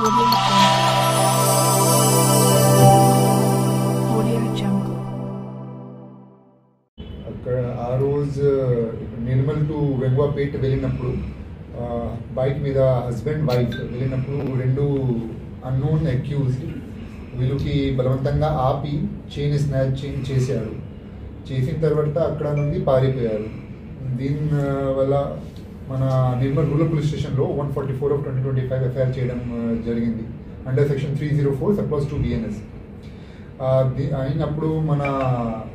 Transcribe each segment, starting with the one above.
Audio Jungle. అక్కడ ఆ రోజు నిర్మల్ టు వెంగువాపేట్ వెళ్ళినప్పుడు బైక్ మీద హస్బెండ్ వైఫ్ వెళ్ళినప్పుడు రెండు అన్నోన్ అక్యూజ్డ్ వీళ్ళకి బలవంతంగా ఆపి చైన్ స్నాచింగ్ చేశారు. చేసిన తర్వాత అక్కడ నుండి పారిపోయారు. దీని వల్ల మన నిర్మల్ రూరల్ పోలీస్ స్టేషన్లో 144/2025 ఎఫ్ఐఆర్ చేయడం జరిగింది అండర్ సెక్షన్ 304 సబ్క్లాస్ 2 BNS. అయినప్పుడు మన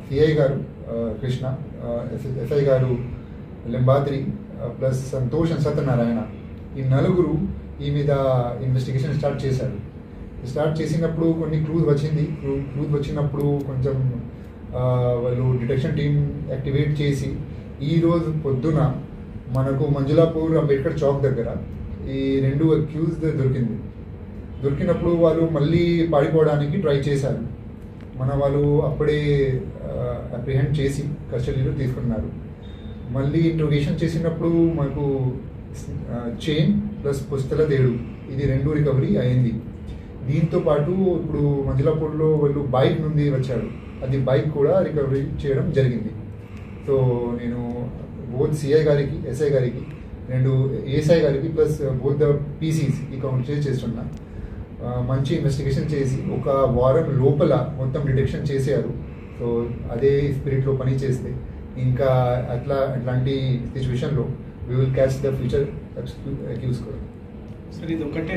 సిఐ గారు కృష్ణ, ఎస్ఐ గారు లింబాద్రి ప్లస్ సంతోష్ అండ్ సత్యనారాయణ ఈ నలుగురు ఈ మీద ఇన్వెస్టిగేషన్ స్టార్ట్ చేశారు. స్టార్ట్ చేసినప్పుడు కొన్ని క్లూజ్ వచ్చినప్పుడు కొంచెం వాళ్ళు డిటెక్షన్ టీం యాక్టివేట్ చేసి ఈరోజు పొద్దున మనకు మంజులాపూర్ అంబేద్కర్ చౌక్ దగ్గర ఈ రెండు అక్యూజ్డ్ దొరికినప్పుడు వాళ్ళు మళ్ళీ పారిపోవడానికి ట్రై చేశారు. వాళ్ళు అప్పుడే అప్రిహెండ్ చేసి కస్టడీలో తీసుకున్నారు. మళ్ళీ ఇంట్రోగేషన్ చేసినప్పుడు మనకు చైన్ ప్లస్ పుస్తల తేడు ఇది రెండు రికవరీ అయింది. దీంతో పాటు ఇప్పుడు మంజులాపూర్లో వాళ్ళు బైక్ నుండి వచ్చారు, అది బైక్ కూడా రికవరీ చేయడం జరిగింది. సో నేను బోత్ సిఐ గారికి, ఎస్ఐ గారికి, రెండు ఏఎస్ఐ గారికి ప్లస్ బోత్ ద పీసీస్కి కౌంట్ చేస్తున్నా. మంచి ఇన్వెస్టిగేషన్ చేసి ఒక వారం లోపల మొత్తం డిటెక్షన్ చేశారు. సో అదే స్పిరిట్లో పని చేస్తే ఇంకా అట్లాంటి సిచ్యువేషన్లో we will catch the future accuse కూడా. సరే, ఇది ఒకటే